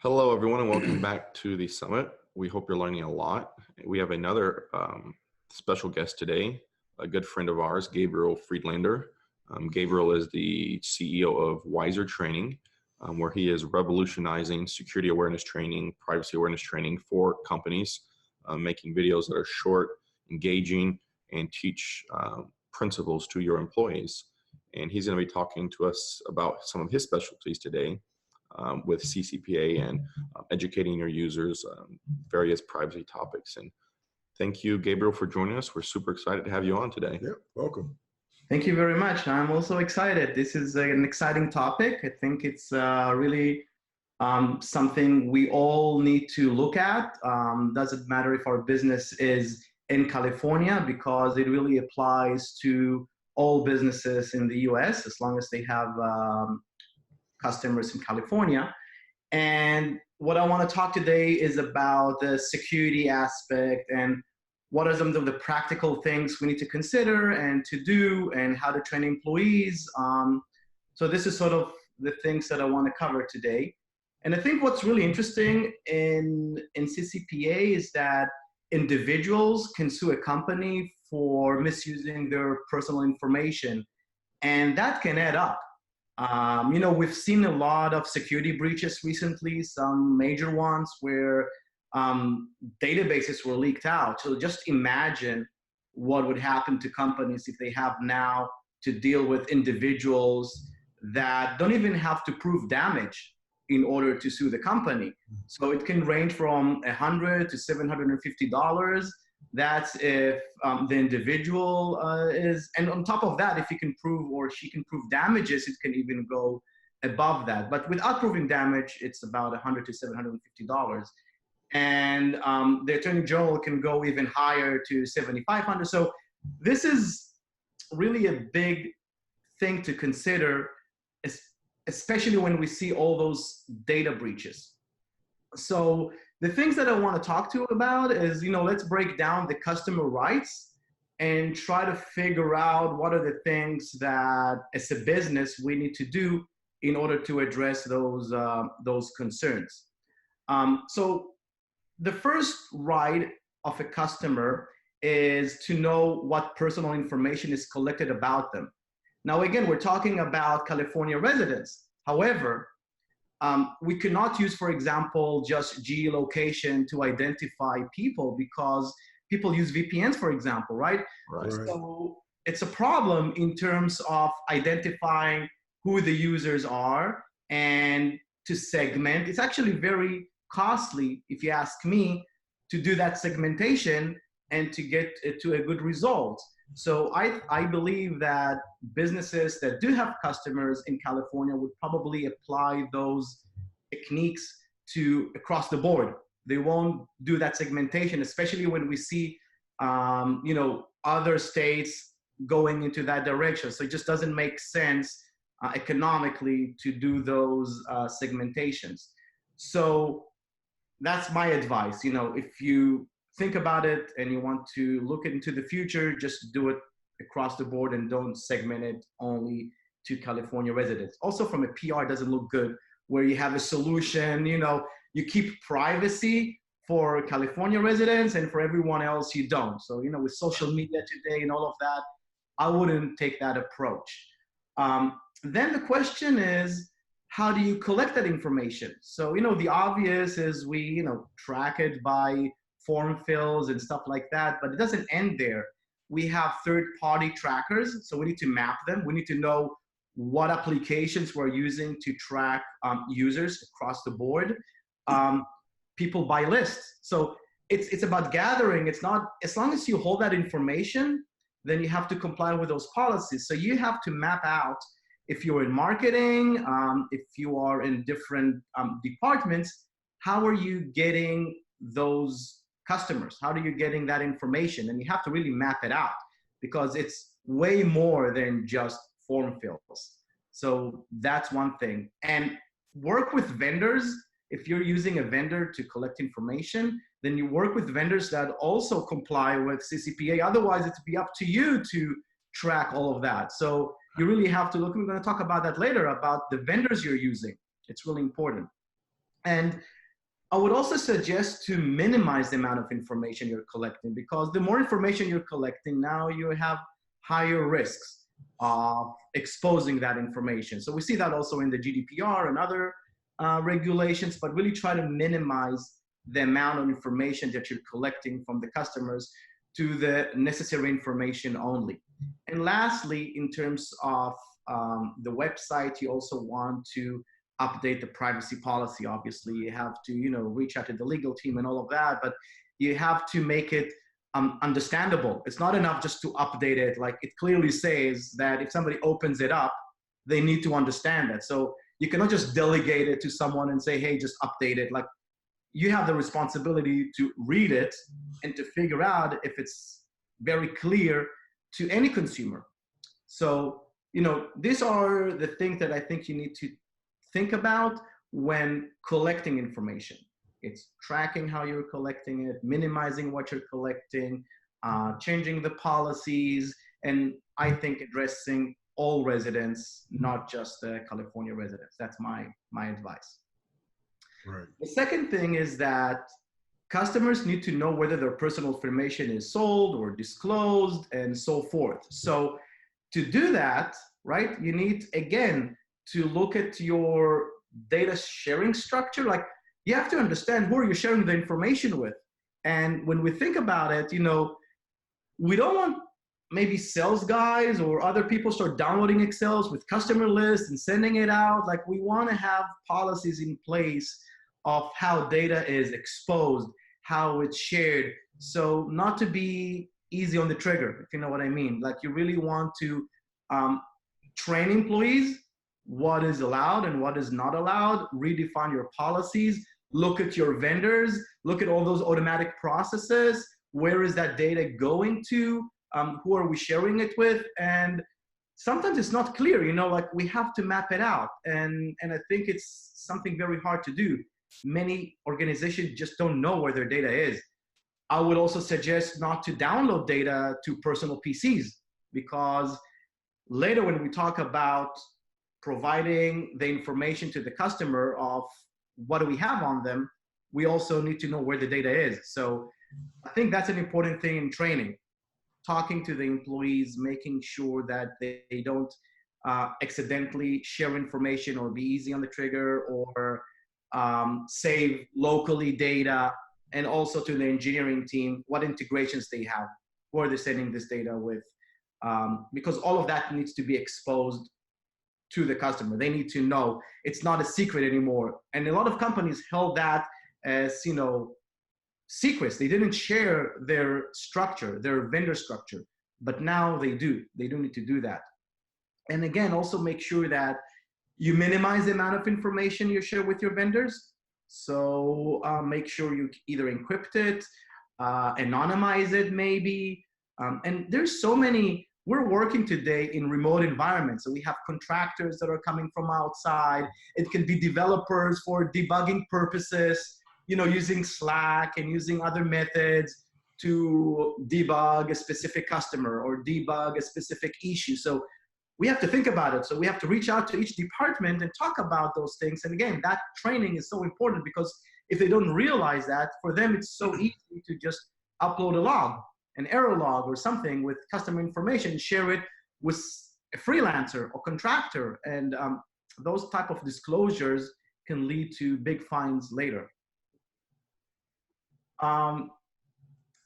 Hello, everyone, and welcome back to the summit. We hope you're learning a lot. We have another special guest today, a good friend of ours, Gabriel Friedlander. Gabriel is the CEO of Wiser Training, where he is revolutionizing security awareness training, privacy awareness training for companies, making videos that are short, engaging, and teach principles to your employees. And he's going to be talking to us about some of his specialties today. With CCPA and educating your users, various privacy topics. And thank you, Gabriel, for joining us. We're super excited to have you on today. Yeah, welcome. Thank you very much. I'm also excited. This is an exciting topic. I think it's really something we all need to look at. Doesn't matter if our business is in California, because it really applies to all businesses in the US, as long as they have customers in California. And what I want to talk today is about the security aspect and what are some of the practical things we need to consider and to do, and how to train employees. So this is sort of the things that I want to cover today. And I think what's really interesting in CCPA is that individuals can sue a company for misusing their personal information, and that can add up. We've seen a lot of security breaches recently, some major ones where databases were leaked out. So just imagine what would happen to companies if they have now to deal with individuals that don't even have to prove damage in order to sue the company. So it can range from $100 to $750. That's if the individual is, and on top of that, if he can prove or she can prove damages, it can even go above that. But without proving damage, it's about $100 to $750. And the Attorney General can go even higher to $7,500. So this is really a big thing to consider, especially when we see all those data breaches. So the things that I want to talk to you about is, let's break down the customer rights and try to figure out what are the things that as a business we need to do in order to address those concerns. So the first right of a customer is to know what personal information is collected about them. Now, again, we're talking about California residents. However, we cannot use, for example, just geolocation to identify people, because people use VPNs, for example, right? Right. So it's a problem in terms of identifying who the users are and to segment. It's actually very costly, if you ask me, to do that segmentation and to get to a good result. So I believe that businesses that do have customers in California would probably apply those techniques to across the board. They won't do that segmentation, especially when we see, other states going into that direction. So it just doesn't make sense economically to do those segmentations. So that's my advice. If you think about it and you want to look into the future, just do it across the board and don't segment it only to California residents. Also, from a PR, it doesn't look good where you have a solution, you keep privacy for California residents and for everyone else you don't. So, with social media today and all of that, I wouldn't take that approach. Then the question is, how do you collect that information? So, the obvious is we, track it by form fills and stuff like that, but it doesn't end there. We have third-party trackers, so we need to map them. We need to know what applications we're using to track users across the board. People by list. So it's about gathering. It's not, as long as you hold that information, then you have to comply with those policies. So you have to map out, if you're in marketing, if you are in different departments, how are you getting those customers? How are you getting that information? And you have to really map it out, because it's way more than just form fills. So that's one thing. And work with vendors. If you're using a vendor to collect information, then you work with vendors that also comply with CCPA. Otherwise, it'd be up to you to track all of that. So you really have to look, we're going to talk about that later, about the vendors you're using. It's really important. And I would also suggest to minimize the amount of information you're collecting, because the more information you're collecting, now you have higher risks of exposing that information. So we see that also in the GDPR and other regulations, but really try to minimize the amount of information that you're collecting from the customers to the necessary information only. And lastly, in terms of the website, you also want to update the privacy policy. Obviously, you have to, reach out to the legal team and all of that, but you have to make it understandable. It's not enough just to update it. Like, it clearly says that if somebody opens it up, they need to understand that. So you cannot just delegate it to someone and say, hey, just update it. Like, you have the responsibility to read it and to figure out if it's very clear to any consumer. So, these are the things that I think you need to think about when collecting information. It's tracking how you're collecting it, minimizing what you're collecting, changing the policies, and I think addressing all residents, not just the California residents. That's my advice. Right. The second thing is that customers need to know whether their personal information is sold or disclosed and so forth. So to do that, right, you need, again, to look at your data sharing structure. Like, you have to understand who are you sharing the information with. And when we think about it, we don't want maybe sales guys or other people start downloading Excels with customer lists and sending it out. Like, we want to have policies in place of how data is exposed, how it's shared. So not to be easy on the trigger, if you know what I mean. Like, you really want to train employees what is allowed and what is not allowed, redefine your policies, look at your vendors, look at all those automatic processes. Where is that data going to? Who are we sharing it with? And sometimes it's not clear, like, we have to map it out. And I think it's something very hard to do. Many organizations just don't know where their data is. I would also suggest not to download data to personal PCs, because later when we talk about providing the information to the customer of what do we have on them, we also need to know where the data is. So I think that's an important thing in training, talking to the employees, making sure that they don't accidentally share information or be easy on the trigger, or save locally data, and also to the engineering team, what integrations they have, who are they sending this data with, because all of that needs to be exposed to the customer. They need to know it's not a secret anymore. And a lot of companies held that as, secrets. They didn't share their structure, their vendor structure, but now they do. They do need to do that. And again, also make sure that you minimize the amount of information you share with your vendors. So make sure you either encrypt it, anonymize it maybe. And there's so many. We're working today in remote environments. So we have contractors that are coming from outside. It can be developers for debugging purposes, using Slack and using other methods to debug a specific customer or debug a specific issue. So we have to think about it. So we have to reach out to each department and talk about those things. And again, that training is so important, because if they don't realize that, for them, it's so easy to just upload a log, an error log or something with customer information, share it with a freelancer or contractor. And those type of disclosures can lead to big fines later.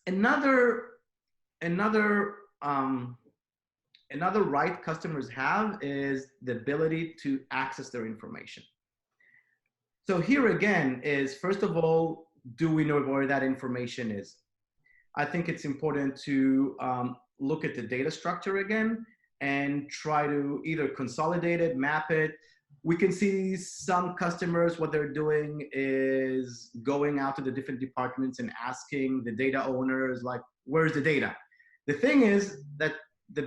Another right customers have is the ability to access their information. So here again is, first of all, do we know where that information is? I think it's important to look at the data structure again and try to either consolidate it, map it. We can see some customers, what they're doing is going out to the different departments and asking the data owners, like, where's the data? The thing is that the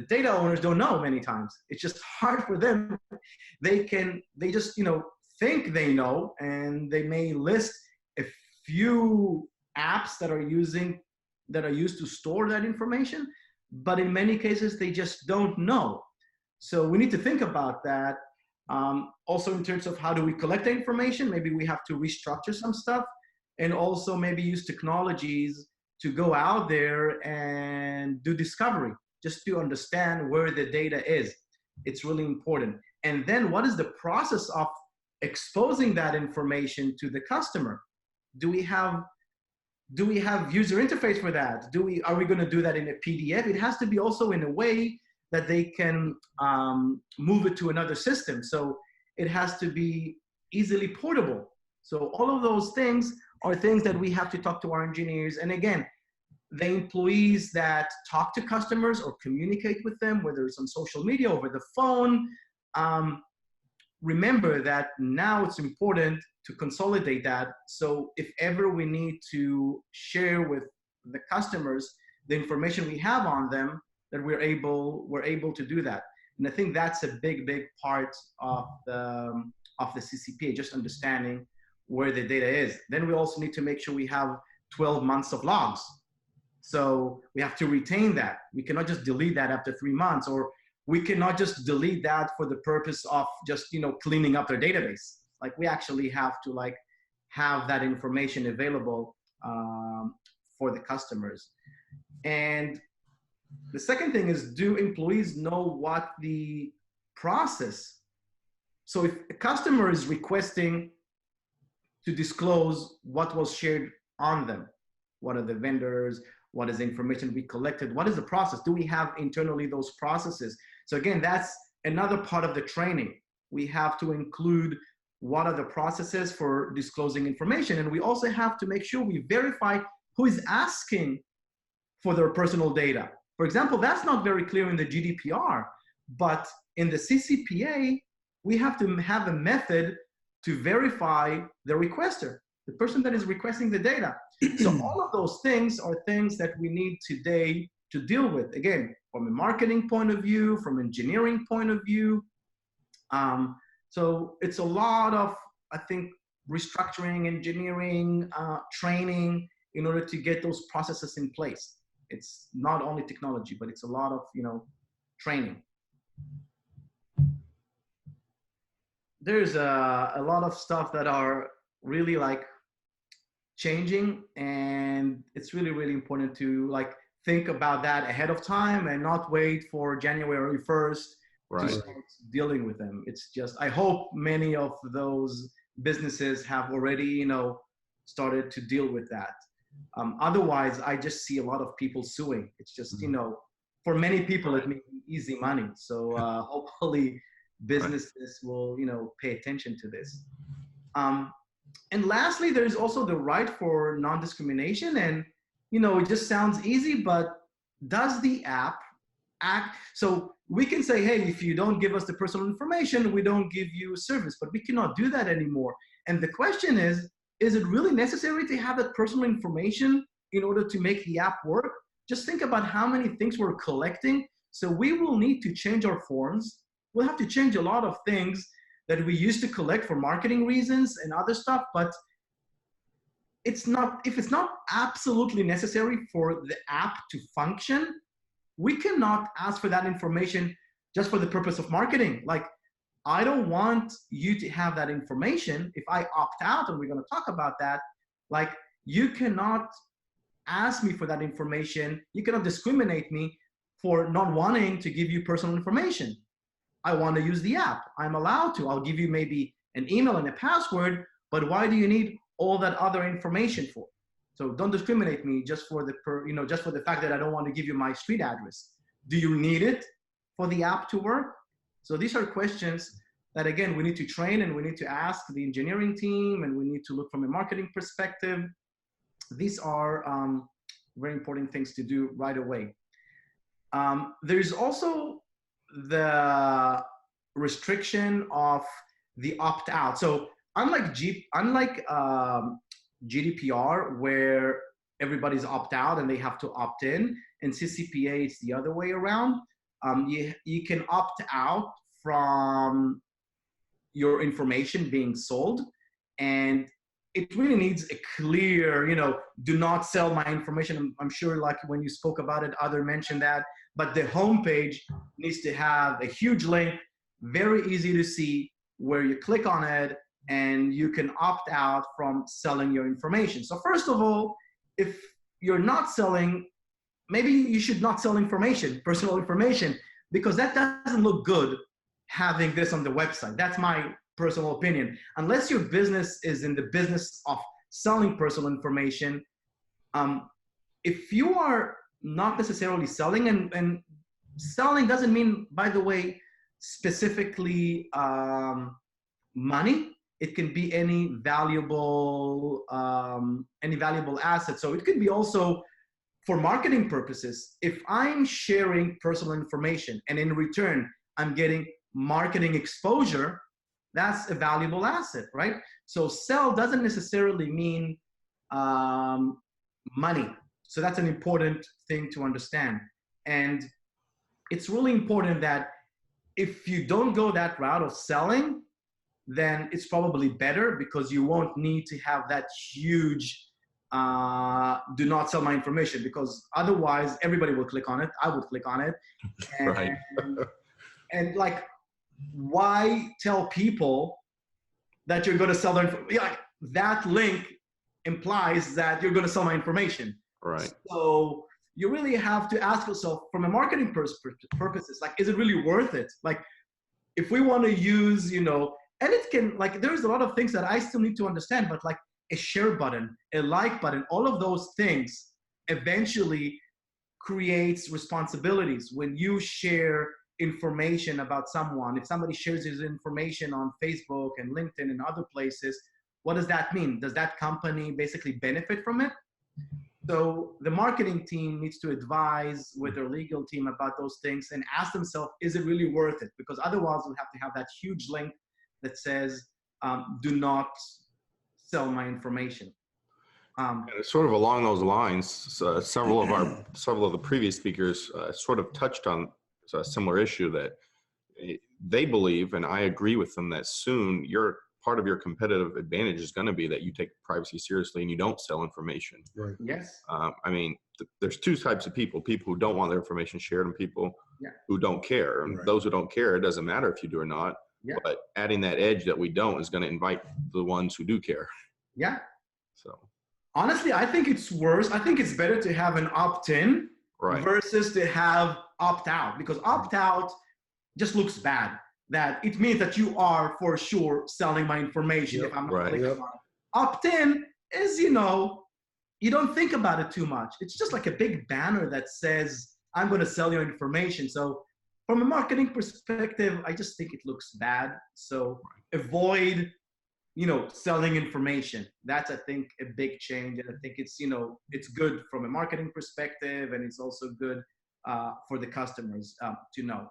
data owners don't know many times. It's just hard for them. They just, think they know, and they may list a few apps that are used to store that information, but in many cases they just don't know. So we need to think about that. Also in terms of how do we collect the information, maybe we have to restructure some stuff, and also maybe use technologies to go out there and do discovery, just to understand where the data is. It's really important. And then what is the process of exposing that information to the customer? Do we have user interface for that? Are we going to do that in a PDF? It has to be also in a way that they can move it to another system. So it has to be easily portable. So all of those things are things that we have to talk to our engineers. And again, the employees that talk to customers or communicate with them, whether it's on social media, over the phone, remember that now it's important to consolidate that. So if ever we need to share with the customers the information we have on them, that we're able to do that. And I think that's a big part of the CCPA, just understanding where the data is. Then we also need to make sure we have 12 months of logs. So we have to retain that. We cannot just delete that after 3 months, or we cannot just delete that for the purpose of just, cleaning up their database. Like, we actually have to have that information available for the customers. And the second thing is, do employees know what the process? So if a customer is requesting to disclose what was shared on them, what are the vendors, what is the information we collected, what is the process? Do we have internally those processes? So again, that's another part of the training. We have to include what are the processes for disclosing information. And we also have to make sure we verify who is asking for their personal data. For example, that's not very clear in the GDPR, but in the CCPA, we have to have a method to verify the requester, the person that is requesting the data. So all of those things are things that we need today to deal with, again, from a marketing point of view, from engineering point of view. So it's a lot of, I think, restructuring, engineering, training in order to get those processes in place. It's not only technology, but it's a lot of, training. There's a lot of stuff that are really changing, and it's really important to think about that ahead of time and not wait for January 1st to start dealing with them. It's just, I hope many of those businesses have already, started to deal with that. Otherwise, I just see a lot of people suing. It's just, for many people, it means easy money. So hopefully businesses will, pay attention to this. And lastly, there's also the right for non-discrimination. And, it just sounds easy, but does the app act? So we can say, hey, if you don't give us the personal information, we don't give you a service, but we cannot do that anymore. And the question is it really necessary to have that personal information in order to make the app work? Just think about how many things we're collecting. So we will need to change our forms. We'll have to change a lot of things that we used to collect for marketing reasons and other stuff, but if it's not absolutely necessary for the app to function, we cannot ask for that information just for the purpose of marketing. I don't want you to have that information. If I opt out, and we're going to talk about that, you cannot ask me for that information. You cannot discriminate me for not wanting to give you personal information. I want to use the app. I'm allowed to. I'll give you maybe an email and a password, but why do you need all that other information for? So don't discriminate me just for the fact that I don't want to give you my street address. Do you need it for the app to work? So these are questions that, again, we need to train, and we need to ask the engineering team, and we need to look from a marketing perspective. These are very important things to do right away. There's also the restriction of the opt-out. So unlike GDPR, where everybody's opt-out and they have to opt-in, in CCPA it's the other way around. You can opt out from your information being sold, and it really needs a clear, do not sell my information. I'm sure when you spoke about it, other mentioned that, but the homepage needs to have a huge link, very easy to see, where you click on it and you can opt out from selling your information. So first of all, if you're not selling, maybe you should not sell information, personal information, because that doesn't look good having this on the website. That's my personal opinion. Unless your business is in the business of selling personal information, if you are not necessarily selling, and selling doesn't mean, by the way, specifically money. It can be any valuable asset. So it could be also for marketing purposes. If I'm sharing personal information and in return I'm getting marketing exposure, that's a valuable asset, right? So sell doesn't necessarily mean money. So that's an important thing to understand. And it's really important that if you don't go that route of selling, then it's probably better, because you won't need to have that huge do not sell my information, because otherwise everybody will click on it. I would click on it. And, Right. and like, why tell people that you're going to sell their information? Like, that link implies that you're going to sell my information. Right. So you really have to ask yourself, from a marketing purposes, like, is it really worth it? Like, if we want to use, and it can, like, there's a lot of things that I still need to understand, but like a share button, a like button, all of those things eventually creates responsibilities. When you share information about someone, if somebody shares his information on Facebook and LinkedIn and other places, what does that mean? Does that company basically benefit from it? So the marketing team needs to advise with their legal team about those things and ask themselves, is it really worth it? Because otherwise we'll have to have that huge link that says, do not sell my information. And it's sort of along those lines. Several of the previous speakers sort of touched on a similar issue, that they believe, and I agree with them, that soon part of your competitive advantage is going to be that you take privacy seriously and you don't sell information. Right. Yes. I mean, there's two types of people who don't want their information shared, and people who don't care. And Right. those who don't care, it doesn't matter if you do or not. Yeah. But adding that edge that we don't is going to invite the ones who do care. Yeah. So honestly, I think it's worse. I think it's better to have an opt-in versus to have opt-out, because opt-out just looks bad. That it means that you are for sure selling my information if I'm not clicking on it. Opt-in is, you don't think about it too much. It's just like a big banner that says, I'm going to sell your information. So from a marketing perspective, I just think it looks bad. So avoid, selling information. That's, I think, a big change. And I think it's, it's good from a marketing perspective, and it's also good for the customers to know.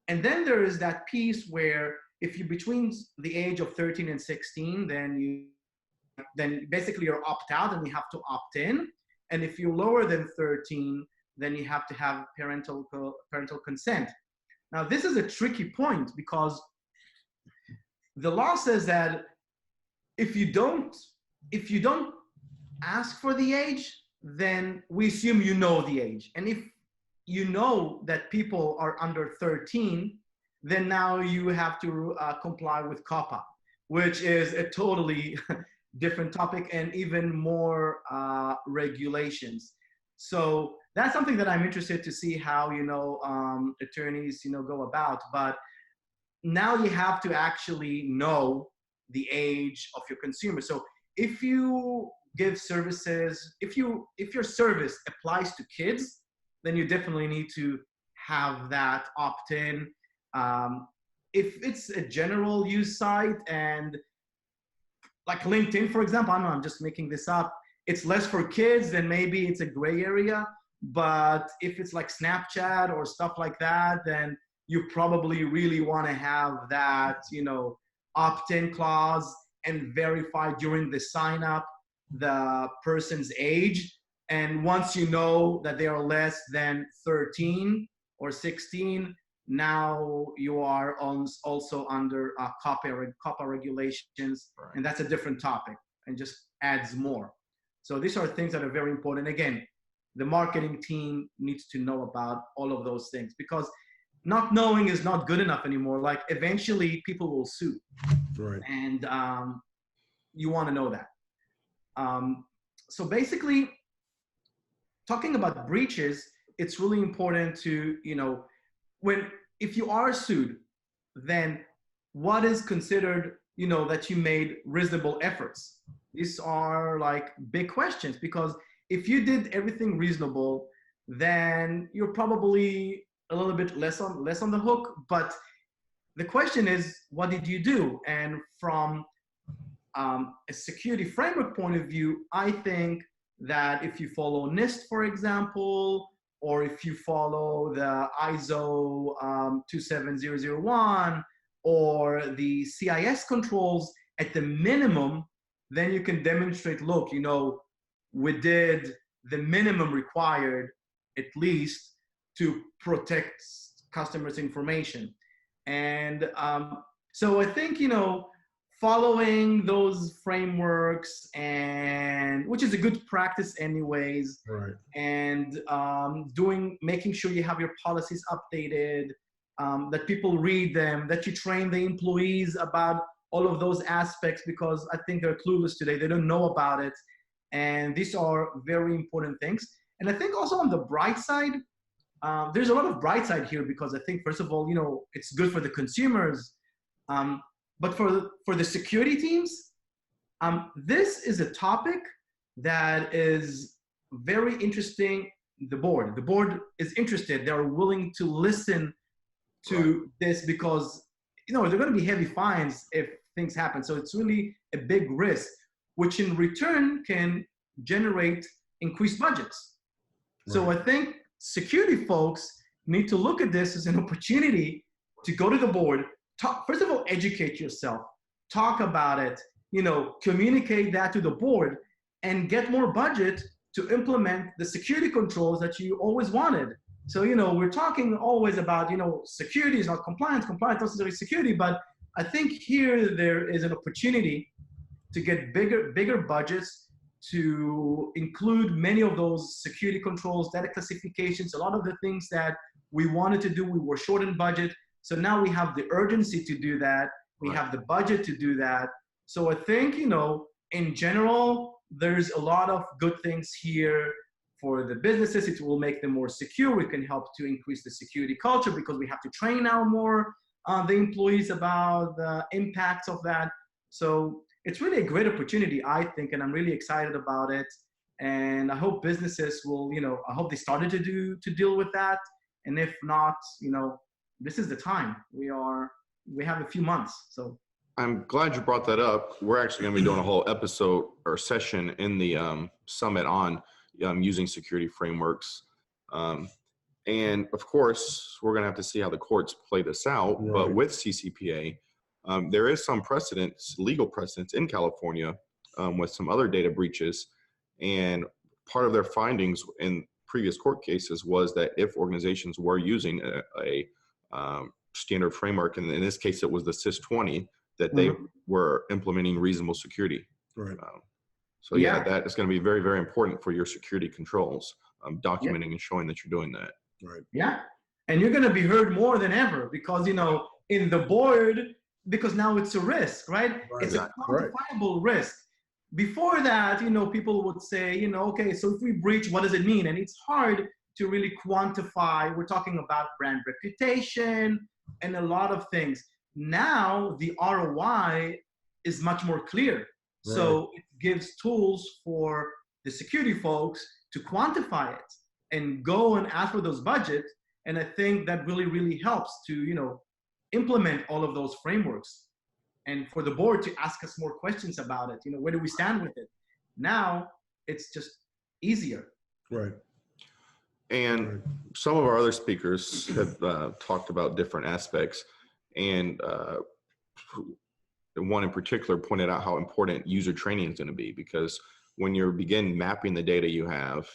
And then there is that piece where if you're between the age of 13 and 16, then basically you're opt out and you have to opt in. And if you're lower than 13, then you have to have parental consent. Now, this is a tricky point, because the law says that if you don't ask for the age, then we assume you know the age. And if you know that people are under 13, then now you have to comply with COPPA, which is a totally different topic and even more regulations. So that's something that I'm interested to see how, attorneys, go about. But now you have to actually know the age of your consumer. So if you give services, if your service applies to kids, then you definitely need to have that opt-in. If it's a general use site, and like LinkedIn, for example, I don't know, I'm just making this up, it's less for kids, then maybe it's a gray area. But if it's like Snapchat or stuff like that, then you probably really want to have that, opt-in clause and verify during the sign up the person's age. And once you know that they are less than 13 or 16, now you are also under COPPA regulations, and that's a different topic and just adds more. So these are things that are very important. Again, the marketing team needs to know about all of those things, because not knowing is not good enough anymore. Like eventually people will sue. Right. And you want to know that. So basically, talking about breaches, it's really important to, if you are sued, then what is considered, that you made reasonable efforts? These are like big questions, because if you did everything reasonable, then you're probably a little bit less on the hook. But the question is, what did you do? And from a security framework point of view, I think that if you follow NIST, for example, or if you follow the ISO 27001 or the CIS controls at the minimum, then you can demonstrate, look, we did the minimum required, at least, to protect customers' information. And so I think, following those frameworks, and which is a good practice anyways, Right. and making sure you have your policies updated, that people read them, that you train the employees about all of those aspects, because I think they're clueless today. They don't know about it. And these are very important things. And I think also on the bright side, there's a lot of bright side here, because I think, first of all, it's good for the consumers. But for the security teams, this is a topic that is very interesting. The board is interested. They're willing to listen to this, because there are going to be heavy fines if things happen. So it's really a big risk, which in return can generate increased budgets. Right. So I think security folks need to look at this as an opportunity to go to the board. First of all, educate yourself, talk about it, communicate that to the board, and get more budget to implement the security controls that you always wanted. So, we're talking always about, security is not compliance, compliance is not necessarily security, but I think here there is an opportunity to get bigger budgets to include many of those security controls, data classifications, a lot of the things that we wanted to do, we were short in budget. So now we have the urgency to do that. We have the budget to do that. So I think, in general, there's a lot of good things here for the businesses. It will make them more secure. We can help to increase the security culture, because we have to train now more the employees about the impacts of that. So it's really a great opportunity, I think, and I'm really excited about it. And I hope businesses will, I hope they started to deal with that. And if not, this is the time. We have a few months. So I'm glad you brought that up. We're actually going to be doing a whole episode or session in the summit on using security frameworks. And of course, we're going to have to see how the courts play this out. Right. But with CCPA, there is some legal precedents in California with some other data breaches. And part of their findings in previous court cases was that if organizations were using a standard framework, and in this case, it was the CIS-20, that they were implementing reasonable security. Right. So yeah, that is going to be very, very important for your security controls, documenting and showing that you're doing that. Right. Yeah. And you're going to be heard more than ever, because, in the board, because now it's a risk, right? It's a quantifiable risk. Before that, people would say, okay, so if we breach, what does it mean? And it's hard to really quantify. We're talking about brand reputation and a lot of things. Now the ROI is much more clear. Right. So it gives tools for the security folks to quantify it and go and ask for those budgets. And I think that really, really helps to, implement all of those frameworks, and for the board to ask us more questions about it. Where do we stand with it? Now it's just easier. Right. And some of our other speakers have talked about different aspects, and one in particular pointed out how important user training is going to be, because when you begin mapping the data you have,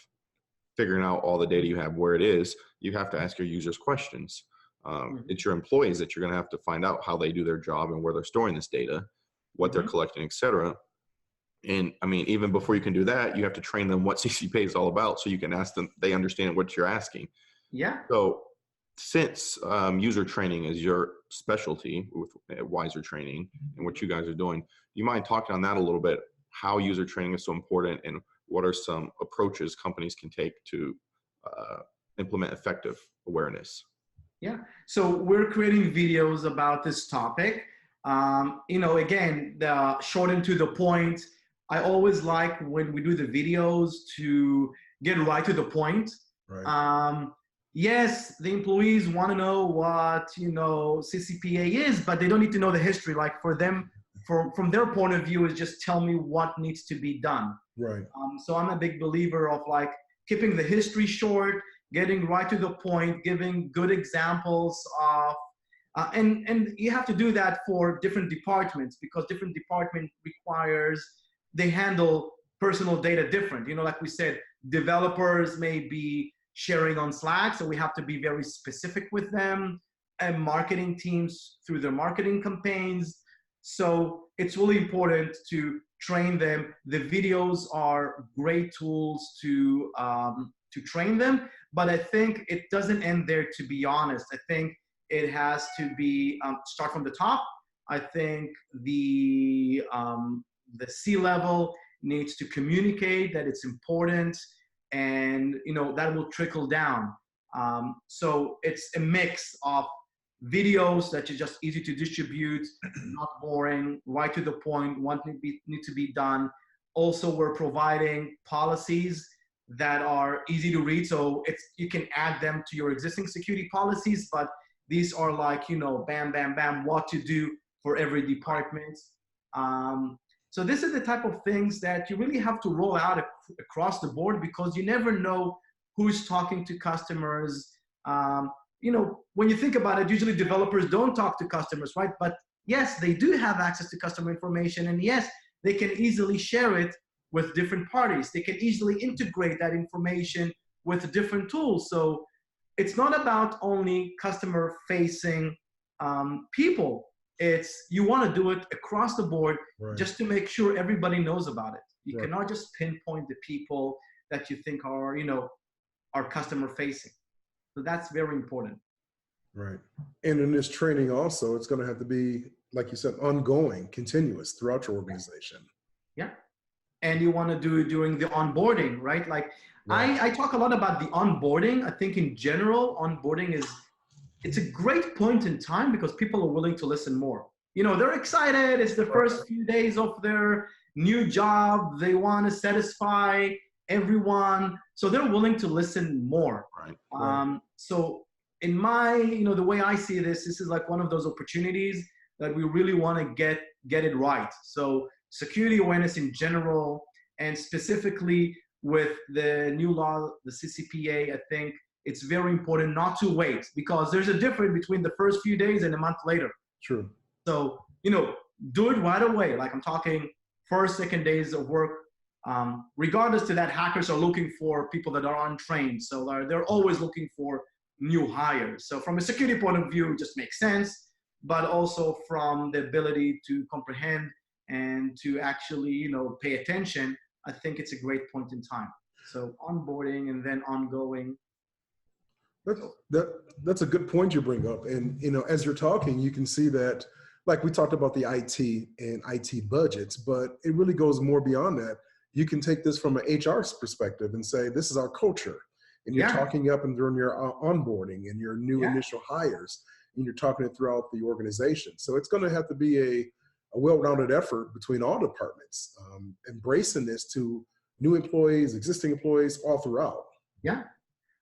figuring out all the data you have, where it is, you have to ask your users questions. It's your employees that you're going to have to find out how they do their job and where they're storing this data, what they're collecting, et cetera. And I mean, even before you can do that, you have to train them what CCPA is all about, so you can ask them, they understand what you're asking. Yeah. So since user training is your specialty with Wiser Training and what you guys are doing, you mind talking on that a little bit, how user training is so important and what are some approaches companies can take to implement effective awareness? Yeah, so we're creating videos about this topic. Again, short and to the point. I always like when we do the videos to get right to the point. Right. Yes, the employees want to know what, CCPA is, but they don't need to know the history. Like for them, from their point of view, is just tell me what needs to be done. Right. So I'm a big believer of like keeping the history short, getting right to the point, giving good examples of, and you have to do that for different departments because different department requires, they handle personal data different. Like we said, developers may be sharing on Slack, so we have to be very specific with them, and marketing teams through their marketing campaigns. So it's really important to train them. The videos are great tools to train them, but I think it doesn't end there, to be honest. I think it has to be start from the top. I think the C-level needs to communicate that it's important, and that will trickle down. So it's a mix of videos that are just easy to distribute, not boring, right to the point, what need to be done. Also, we're providing policies that are easy to read, so you can add them to your existing security policies, but these are like, bam, bam, bam, what to do for every department. So this is the type of things that you really have to roll out across the board because you never know who's talking to customers. When you think about it, usually developers don't talk to customers, right? But yes, they do have access to customer information, and yes, they can easily share it with different parties. They can easily integrate that information with different tools. So it's not about only customer-facing people. You want to do it across the board, right, just to make sure everybody knows about it. You right. cannot just pinpoint the people that you think are, are customer-facing. So that's very important. Right. And in this training also, it's going to have to be, like you said, ongoing, continuous throughout your organization. Yeah. And you want to do it during the onboarding, right? Like right. I talk a lot about the onboarding. I think in general, onboarding it's a great point in time because people are willing to listen more. They're excited. It's the first few days of their new job. They want to satisfy everyone. So they're willing to listen more. Right. So in my, the way I see this is like one of those opportunities that we really want to get it right. So security awareness in general, and specifically with the new law, the CCPA, I think it's very important not to wait because there's a difference between the first few days and a month later. True. So, do it right away. Like I'm talking first, second days of work, regardless to that, hackers are looking for people that are untrained. So they're always looking for new hires. So from a security point of view, it just makes sense, but also from the ability to comprehend and to actually, pay attention, I think it's a great point in time. So onboarding and then ongoing. That's a good point you bring up. And, as you're talking, you can see that, like we talked about the IT and IT budgets, but it really goes more beyond that. You can take this from an HR's perspective and say, this is our culture. And you're talking up and during your onboarding and your new initial hires, and you're talking it throughout the organization. So it's going to have to be a well-rounded effort between all departments, embracing this to new employees, existing employees, all throughout. Yeah.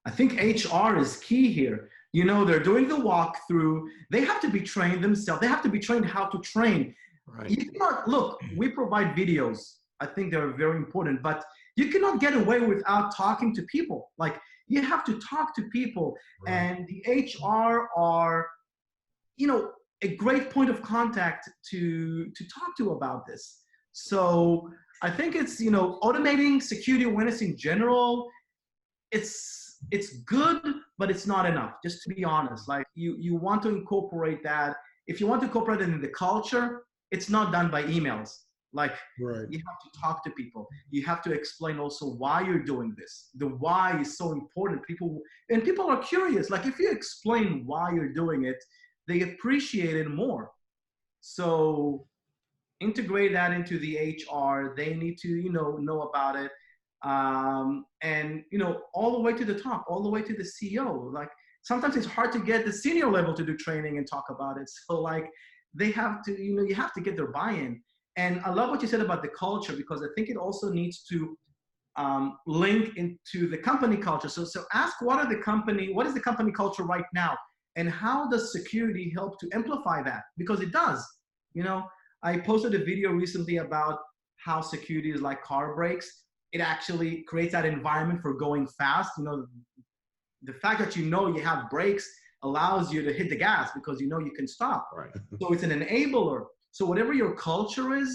I think HR is key here. They're doing the walkthrough. They have to be trained themselves. They have to be trained how to train. Right. You cannot, look, we provide videos. I think they're very important, but you cannot get away without talking to people. Like you have to talk to people, right. And the HR are, a great point of contact to talk to about this. So I think it's, automating security awareness in general, it's good, but it's not enough, just to be honest. Like you want to incorporate that. If you want to incorporate it in the culture, it's not done by emails. Like, Right. you have to talk to people. You have to explain also why you're doing this. The why is so important. People are curious. Like, if you explain why you're doing it, they appreciate it more. So integrate that into the HR. They need to, know about it. And, all the way to the top, all the way to the CEO. Like, sometimes it's hard to get the senior level to do training and talk about it. So like, they have to, you have to get their buy-in. And I love what you said about the culture, because I think it also needs to link into the company culture. So ask, what is the company culture right now? And how does security help to amplify that? Because it does. I posted a video recently about how security is like car brakes. It actually creates that environment for going fast. The fact that you have brakes allows you to hit the gas because you can stop. Right. So it's an enabler. So whatever your culture is,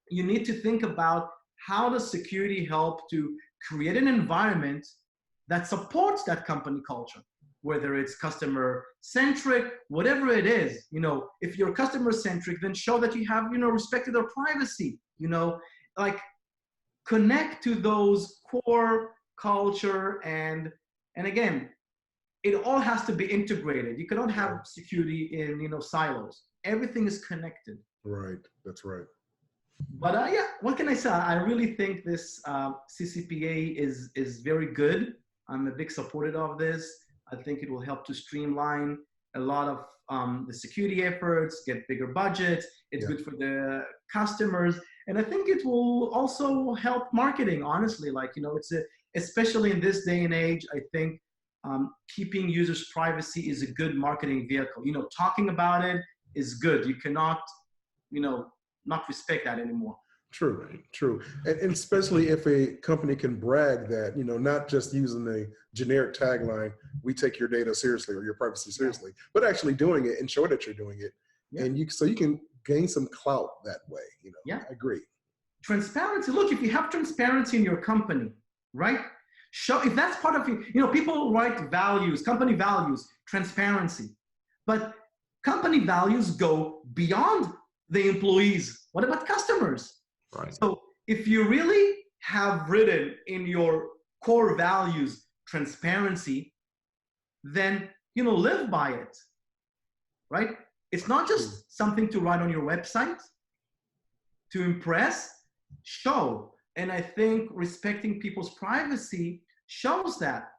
you need to think about, how does security help to create an environment that supports that company culture, whether it's customer centric, whatever it is. If you're customer centric, then show that you have, respected their privacy, like connect to those core culture. And again, it all has to be integrated. You cannot have security in, silos. Everything is connected. Right. That's right. But yeah, what can I say? I really think this CCPA is very good. I'm a big supporter of this. I think it will help to streamline a lot of the security efforts, get bigger budgets. It's good for the customers. And I think it will also help marketing, honestly. Like, especially in this day and age, I think keeping users' privacy is a good marketing vehicle. Talking about it is good. You cannot, not respect that anymore. True, true. And especially if a company can brag that, not just using a generic tagline, we take your data seriously or your privacy seriously, but actually doing it and show that you're doing it. Yeah. And so you can gain some clout that way, Yeah. I agree. Transparency. Look, if you have transparency in your company, right? Show, if that's part of it, people write values, company values, transparency, but company values go beyond the employees. What about customers? Right. So if you really have written in your core values transparency, then live by it, right? It's not just something to write on your website to impress, show. And I think respecting people's privacy shows that.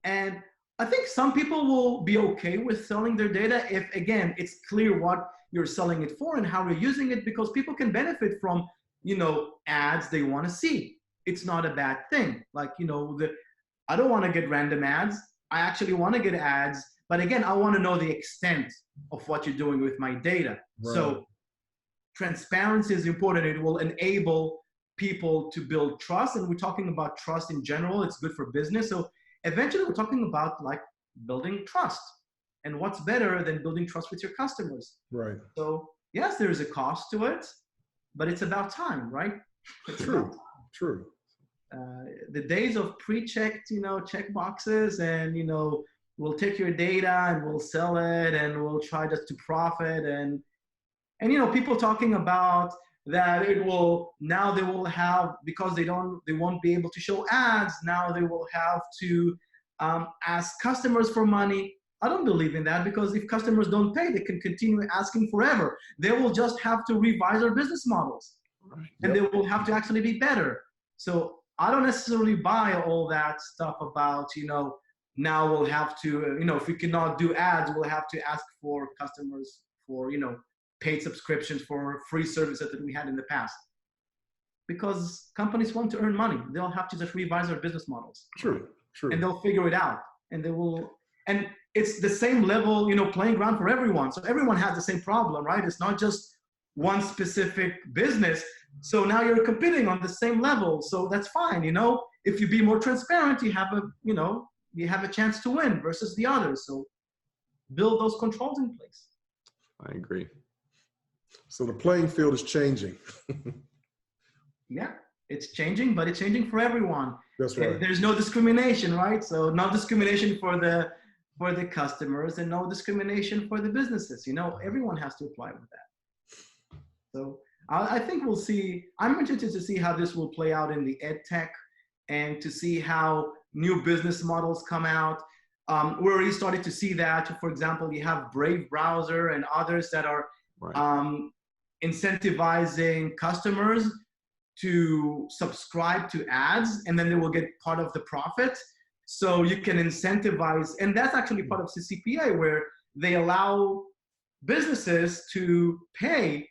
And I think some people will be okay with selling their data if, again, it's clear what you're selling it for and how you're using it, because people can benefit from, ads they want to see. It's not a bad thing. Like, I don't want to get random ads. I actually want to get ads. But again, I want to know the extent of what you're doing with my data. Right. So transparency is important. It will enable people to build trust. And we're talking about trust in general. It's good for business. So eventually we're talking about like building trust. And what's better than building trust with your customers? Right. So yes, there is a cost to it, but it's about time, right? It's true. True. The days of pre-checked, check boxes and, we'll take your data and we'll sell it and we'll try just to profit. And people talking about that now they will have, because they won't be able to show ads. Now they will have to ask customers for money. I don't believe in that, because if customers don't pay, they can continue asking forever. They will just have to revise their business models, and they will have to actually be better. So I don't necessarily buy all that stuff about, now we'll have to, if we cannot do ads, we'll have to ask for customers for, paid subscriptions for free services that we had in the past. Because companies want to earn money. They'll have to just revise their business models. True, true. And they'll figure it out. And they will, and it's the same level, playing ground for everyone. So everyone has the same problem, right? It's not just one specific business. So now you're competing on the same level. So that's fine, If you be more transparent, you have a chance to win versus the others. So build those controls in place. I agree. So the playing field is changing. Yeah, it's changing, but it's changing for everyone. That's right. There's no discrimination, right? So no discrimination for the customers and no discrimination for the businesses. Everyone has to apply with that. So I think we'll see. I'm interested to see how this will play out in the ed tech and to see how new business models come out. We're already starting to see that. For example, you have Brave Browser and others that are incentivizing customers to subscribe to ads, and then they will get part of the profit. So you can incentivize, and that's actually part of CCPA, where they allow businesses to pay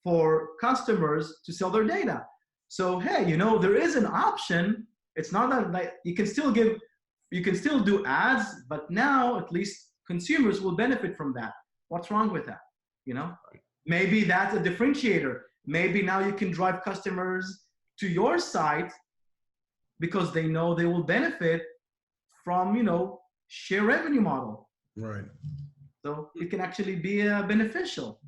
for customers to sell their data. So hey, you know, there is an option. It's not that like you can still do ads, but now at least consumers will benefit from that. What's wrong with that? You know, maybe that's a differentiator. Maybe now you can drive customers to your site because they know they will benefit from, you know, share revenue model. Right. So it can actually be beneficial.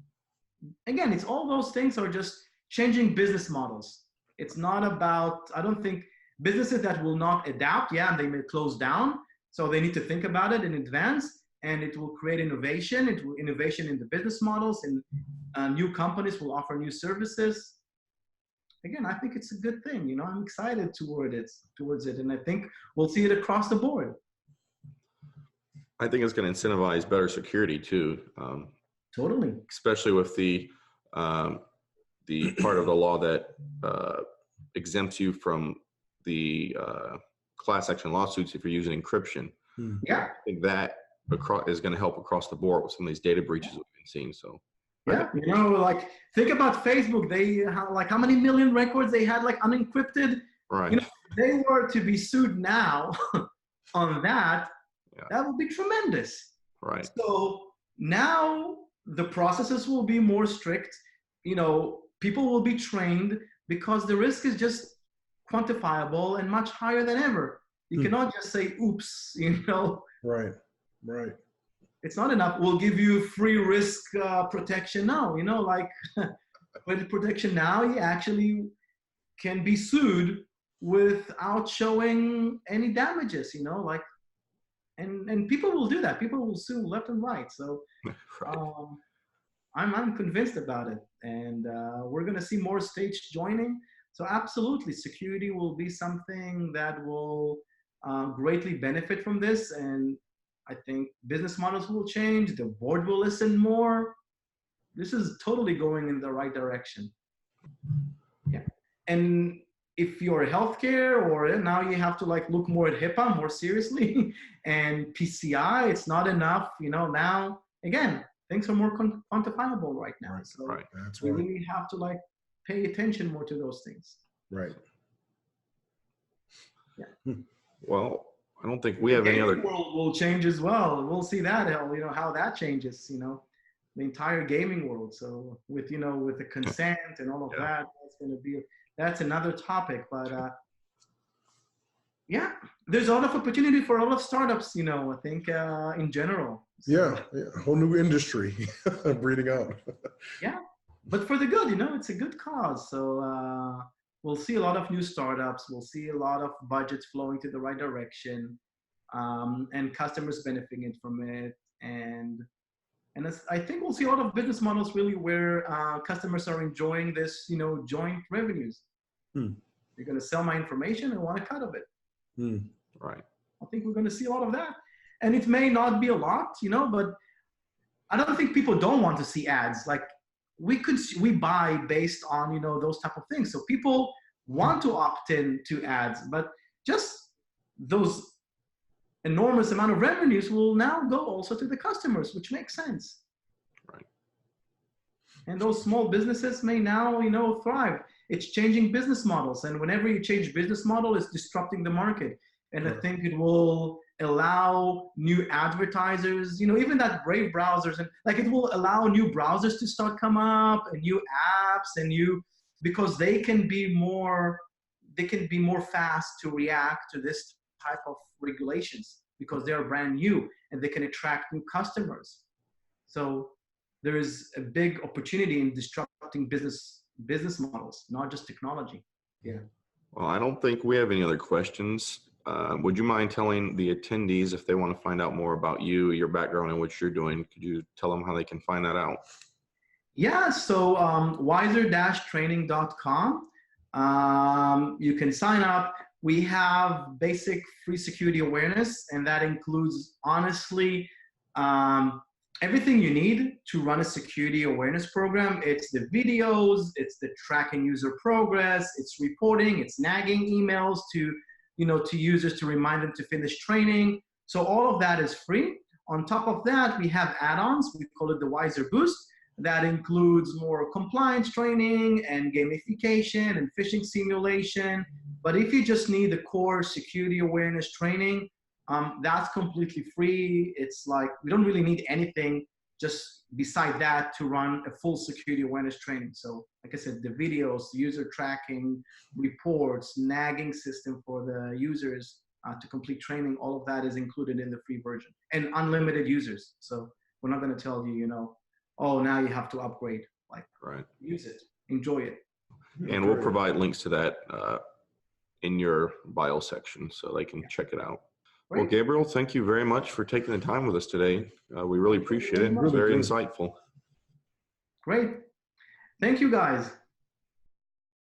Again, it's all those things are just changing business models. It's not about, I don't think businesses that will not adapt, yeah, they may close down. So they need to think about it in advance, and it will create innovation. It will innovation in the business models, and new companies will offer new services. Again, I think it's a good thing. You know, I'm excited towards it, and I think we'll see it across the board. I think it's going to incentivize better security too. Totally. Especially with the part of the law that exempts you from the class action lawsuits if you're using encryption. Yeah. I think that is going to help across the board with some of these data breaches we've been seeing. So. Yeah, you know, like think about Facebook. They like how many million records they had like unencrypted. Right. You know, if they were to be sued now on that, that would be tremendous. Right. So now the processes will be more strict. You know, people will be trained because the risk is just quantifiable and much higher than ever. You cannot just say, oops, you know. Right, right. It's not enough. We'll give you free risk protection now, you know, like with protection now, you actually can be sued without showing any damages, you know, like, and people will do that. People will sue left and right. So I'm convinced about it, and we're going to see more states joining. So absolutely, security will be something that will greatly benefit from this, and I think business models will change. The board will listen more. This is totally going in the right direction. Yeah, and if you're healthcare, or now you have to like look more at HIPAA more seriously, and PCI, it's not enough. You know, now again, things are more quantifiable right now. So we really have to like pay attention more to those things. Right. Yeah. Well, I don't think we have any other. World will change as well. We'll see that, you know, how that changes, you know, the entire gaming world. So with, you know, with the consent and all of that, that's another topic. But yeah, there's a lot of opportunity for a lot of startups, you know, I think in general. So, yeah, a whole new industry breeding out. Yeah, but for the good, you know, it's a good cause. So we'll see a lot of new startups. We'll see a lot of budgets flowing to the right direction, and customers benefiting from it. And I think we'll see a lot of business models really where customers are enjoying this, you know, joint revenues. You're going to sell my information and want a cut of it. Right. I think we're going to see a lot of that. And it may not be a lot, you know, but I don't think people don't want to see ads. Like we buy based on, you know, those type of things. So people want to opt in to ads, but just those enormous amount of revenues will now go also to the customers, which makes sense. Right. And those small businesses may now, you know, thrive. It's changing business models. And whenever you change business model, it's disrupting the market. And I think it will allow new advertisers, you know, even that Brave browsers, and like it will allow new browsers to start come up and new apps and because they can be more fast to react to this type of regulations because they're brand new and they can attract new customers. So there is a big opportunity in disrupting business models, not just technology. Yeah. Well, I don't think we have any other questions. Would you mind telling the attendees if they want to find out more about you, your background, and what you're doing? Could you tell them how they can find that out? Yeah, so wiser-training.com. You can sign up. We have basic free security awareness, and that includes, honestly, everything you need to run a security awareness program. It's the videos, it's the tracking user progress, it's reporting, it's nagging emails to, to users to remind them to finish training. So all of that is free. On top of that, we have add-ons. We call it the Wiser Boost. That includes more compliance training and gamification and phishing simulation. But if you just need the core security awareness training, that's completely free. It's like we don't really need anything just beside that to run a full security awareness training. So like I said, the videos, user tracking, reports, nagging system for the users to complete training, all of that is included in the free version and unlimited users. So we're not going to tell you, oh, now you have to upgrade. Like, right. Use it, enjoy it. And we'll provide links to that in your bio section so they can check it out. Great. Well, Gabriel, thank you very much for taking the time with us today. We really appreciate it. It was very insightful. Great. Thank you, guys.